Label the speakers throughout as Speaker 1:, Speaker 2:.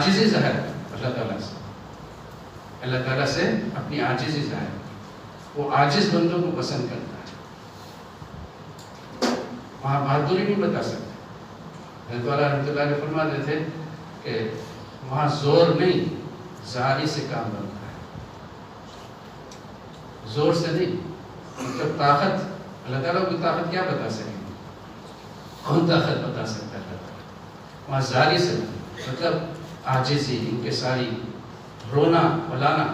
Speaker 1: عاجزی ظاہر اللہ تعالیٰ سے، اللہ تعالیٰ سے اپنی عاجزی ظاہر، وہ عاجز بندوں کو پسند کرتا ہے، وہاں بہادری نہیں بتا سکتے۔ حضرت والا رحمۃ اللہ علیہ فرماتے تھے کہ وہاں زور نہیں، زاری سے کام بنتا ہے، زور سے نہیں۔ مطلب طاقت، اللہ تعالیٰ کی طاقت کیا بتا سکیں گے؟ کون طاقت بتا سکتا ہے اللہ تعالیٰ؟ وہاں زاری سے مطلب عاجزی، انکساری، رونا بلانا،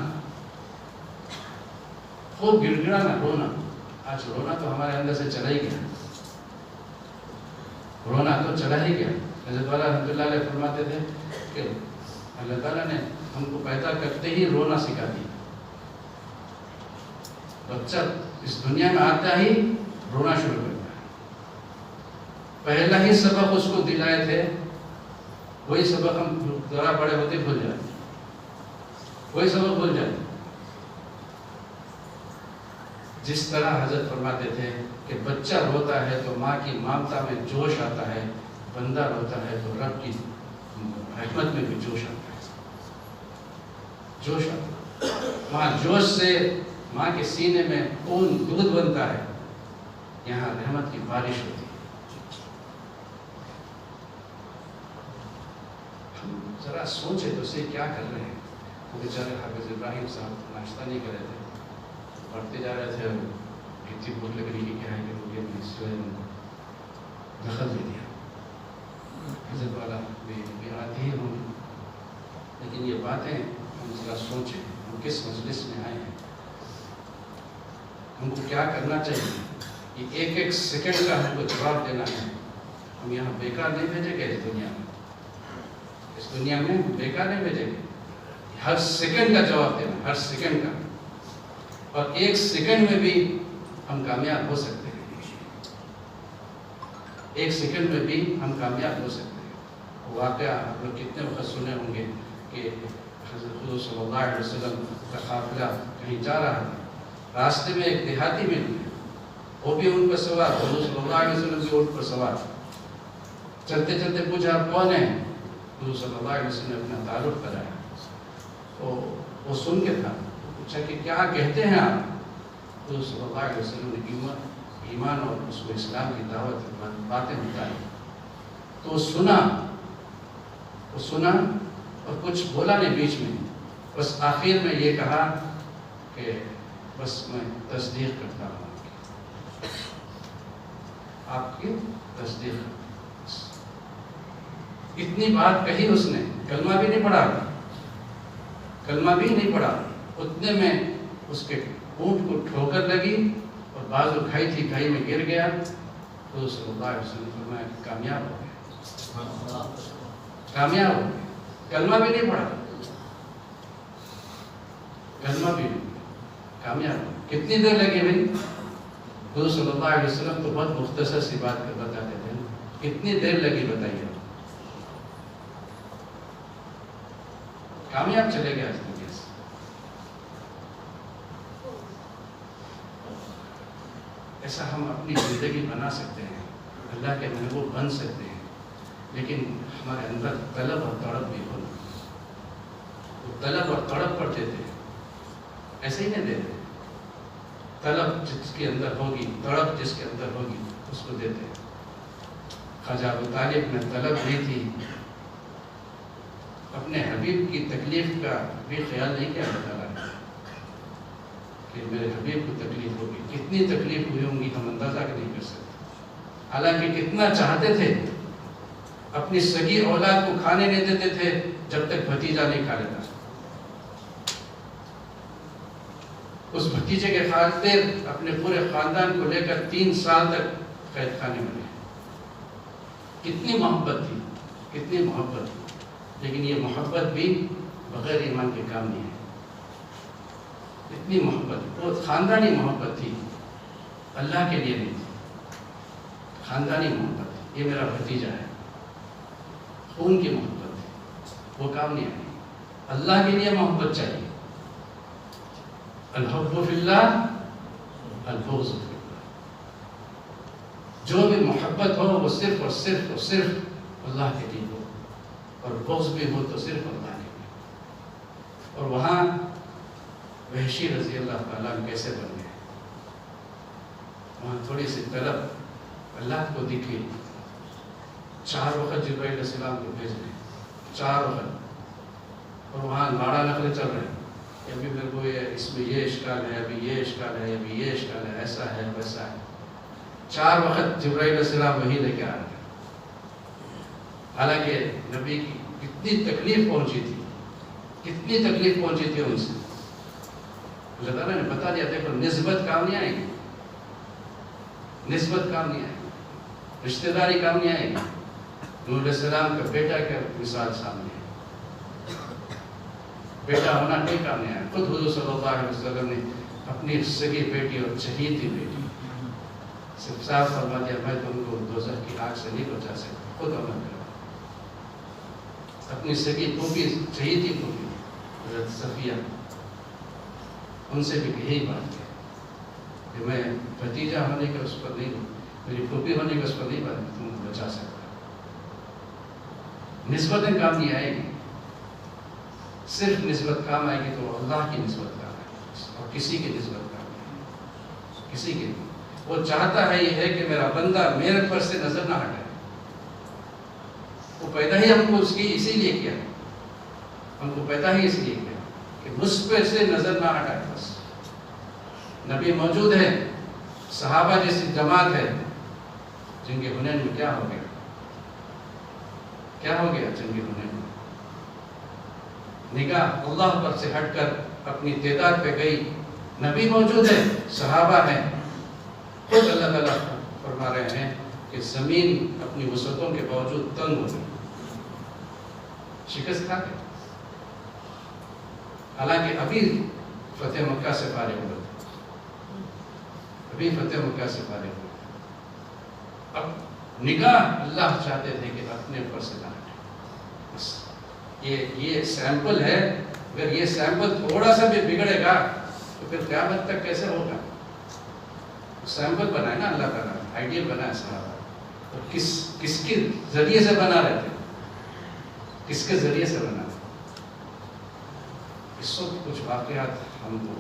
Speaker 1: خوب گڑ گڑانا، رونا۔ آج رونا تو ہمارے اندر سے چلا ہی گیا، رونا تو چلا ہی گیا۔ حضرت والا رحمۃ اللہ علیہ فرماتے تھے کہ اللہ تعالیٰ نے ہم کو پیدا کرتے ہی رونا سکھا دیا۔ بچہ اس دنیا میں آتا ہی رونا شروع کرتا ہے، پہلا ہی سبق اس کو دلائے تھے وہی سبق ہم ذرا بڑے ہوتے بھول جاتے، وہی سبق بھول جاتے۔ جس طرح حضرت فرماتے تھے کہ بچہ روتا ہے تو ماں کی ممتا میں جوش آتا ہے، بندہ روتا ہے تو رب کی حکمت میں بھی جوش آتا ہے، جوش آتا ہے۔ وہاں جوش سے ماں کے سینے میں خون دودھ بنتا ہے، یہاں رحمت کی بارش ہوتی ہے۔ ہم ذرا سوچے تو سے کیا کر رہے ہیں؟ وہ بیچارے حافظ ابراہیم صاحب ناشتہ نہیں کر رہے تھے، پڑھتے جا رہے تھے، اتنی بھوک لگ رہی کہ کیا ہے کہ دخل دے دیا۔ حضرت والا بھی آتے ہی ہوں، لیکن یہ باتیں ہم ذرا سوچیں، ہم کس مجلس میں آئے ہیں، ہم کو کیا کرنا چاہیے؟ یہ ایک ایک سیکنڈ کا ہم کو جواب دینا ہے۔ ہم یہاں بیکار نہیں بھیجیں گے اس دنیا میں بیکار نہیں بھیجیں گے، ہر سیکنڈ کا جواب دینا، ہر سیکنڈ کا، اور ایک سیکنڈ میں بھی ہم کامیاب ہو سکتے ہیں، ایک سیکنڈ میں بھی ہم کامیاب ہو سکتے ہیں۔ واقعہ آپ لوگ کتنے وقت سنے ہوں گے کہ حضرت حضور صلی اللہ علیہ وسلم کا قافلہ کہیں جا رہا تھا، راستے میں ایک دیہاتی مل گئے، وہ بھی اونٹ پر سوار، حضور صلی اللہ علیہ وسلم بھی اونٹ پر سوار۔ چلتے چلتے پوچھا آپ کون ہیں؟ حضور صلی اللہ علیہ وسلم نے اپنا تعارف کرایا، وہ سن کے تھا، پوچھا کہ کیا کہتے ہیں آپ؟ حضور صلی اللہ علیہ وسلم نے ایمان اور اس کو اسلام کی دعوت باتیں بتائی، تو وہ سنا اور کچھ بولا نہیں بیچ میں، بس آخر میں یہ کہا کہ بس میں تصدیق کرتا ہوں، آپ کی تصدیق۔ اتنی بات کہی اس نے، کلمہ بھی نہیں پڑھا، کلمہ بھی نہیں پڑھا، اتنے میں اس کے اونٹ کو ٹھوکر لگی اور بازو کھائی تھی، کھائی میں گر گیا، تو صلی اللہ علیہ وسلم فرمایا کامیاب ہو گئے، کامیاب ہو گئے، کلمہ بھی نہیں پڑھا، کلمہ بھی نہیں، کامیاب ہو گئے۔ کتنی دیر لگی بھائی؟ حضور صلی اللہ علیہ وسلم تو بہت مختصر سی بات کر بتاتے تھے، کتنی دیر لگی بتائیے؟ کامیاب چلے گیا اس دنیا سے۔ ایسا ہم اپنی زندگی بنا سکتے ہیں، اللہ کے محبوب بن سکتے ہیں، لیکن ہمارے اندر طلب اور تڑپ بھی ہونا۔ وہ طلب اور تڑپ پر دیتے ہیں، ایسے ہی نہیں دیتے، طلب جس کے اندر ہوگی، تڑپ جس کے اندر ہوگی اس کو دیتے ہیں۔ خواجہ ابو طالب میں طلب نہیں تھی، اپنے حبیب کی تکلیف کا بھی خیال نہیں کیا اللہ تعالیٰ نے کہ میرے حبیب کو تکلیف ہوگی، کتنی تکلیف ہوئی ہوں گی ہم اندازہ نہیں کر سکتے۔ حالانکہ کتنا چاہتے تھے، اپنی سگی اولاد کو کھانے نہیں دیتے تھے جب تک بھتیجا نہیں کھا لیتا، اس بھتیجے کے خاطر اپنے پورے خاندان کو لے کر 3 سال تک قید خانے میں رہے۔ کتنی محبت تھی، کتنی محبت تھی، لیکن یہ محبت بھی بغیر ایمان کے کام نہیں ہے۔ اتنی محبت، وہ خاندانی محبت تھی، اللہ کے لیے نہیں تھی، خاندانی محبت تھی، یہ میرا بھتیجا ہے، خون کی محبت تھی، وہ کام نہیں آئی۔ اللہ کے لیے محبت چاہیے، الحب فی اللہ البغض فی اللہ، جو بھی محبت ہو وہ صرف اور صرف اور صرف اللہ کے لیے ہو، اور بغض بھی ہو تو صرف اللہ کے لیے۔ اور وہاں وحشی رضی اللہ تعالیٰ کیسے بن گئے، وہاں تھوڑی سی طلب اللہ کو دکھی، 4 وقت جبرائیل علیہ السلام کو بھیج رہے، 4 وقت، اور وہاں لاڑا نقلے چل رہے ہیں کہ ابھی میرے کو اس میں یہ اشکال ہے، ابھی یہ اشکال ہے، ابھی یہ اشکال ہے، ایسا ہے ویسا ہے۔ 4 وقت جبرائیل علیہ السلام وہی لے کے آ رہے ہیں، حالانکہ نبی کی کتنی تکلیف پہنچی تھی، کتنی تکلیف پہنچی تھی ان سے۔ اللہ تعالیٰ نے بتا دیا دیکھو نسبت کام نہیں آئے گی، نسبت کام نہیں آئے گی، رشتہ داری کام نہیں آئے گی۔ نوح علیہ السلام کا بیٹا کا مثال سامنے ہے، بیٹا ہونا نہیں کام نہیں آیا۔ خود حضور صلی اللہ علیہ وسلم نے اپنی سگی بیٹی اور چہیتی بیٹی صرف صاف فرما دیا میں تم کو دوزخ کی آگ سے نہیں بچا سکتا، خود عمل کرو۔ اپنی سگی پھوپھی چہیتی پھوپھی حضرت صفیہ، ان سے بھی یہی بات ہے کہ میں بھتیجا ہونے کے اس پر نہیں، میری پھوپھی ہونے کے اس پر نہیں بات تم کو بچا سکتا۔ نسبتیں کام نہیں آئے گی، صرف نسبت کام آئے گی تو اللہ کی نسبت کام آئے گی، اور کسی کی نسبت کام آئے گی، کسی کی۔ وہ چاہتا ہے یہ ہے کہ میرا بندہ میرے پر سے نظر نہ ہٹائے، وہ پیدا ہی ہم کو اس کی اسی لیے کیا ہے، ہم کو پیدا ہی اس لیے کیا کہ مجھ پہ سے نظر نہ ہٹائے۔ بس نبی موجود ہے، صحابہ جیسی جماعت ہے، جن کے حنین میں کیا ہو گیا، کیا ہو گیا جنگ حنین میں؟ نگاہ اللہ پر سے ہٹ کر اپنی تعداد پہ گئی، نبی موجود ہے، صحابہ ہیں، خود اللہ تعالیٰ فرما رہے ہیں کہ زمین اپنی وسعتوں کے باوجود تنگ ہو گئی، شکست کھا گئی۔ حالانکہ ابھی فتح مکہ سے فارغ ہوئے تھے، ابھی فتح مکہ سے فارغ ہوئے تھے، اب نگاہ اللہ چاہتے تھے کہ اپنے اوپر سے نہ ہٹے۔ بس یہ سیمپل ہے، اگر یہ سیمپل تھوڑا سا بھی بگڑے گا تو پھر قیامت تک کیسے ہوگا؟ سیمپل بنائے نا اللہ تعالیٰ، آئیڈیل بنائے صحابہ، تو کس کے ذریعے سے بنا رہے تھے، کس کے ذریعے سے بنا رہے؟ اس وقت کچھ واقعات ہم کو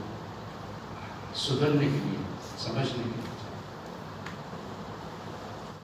Speaker 1: سدھرنے کے لیے، سمجھنے کے لیے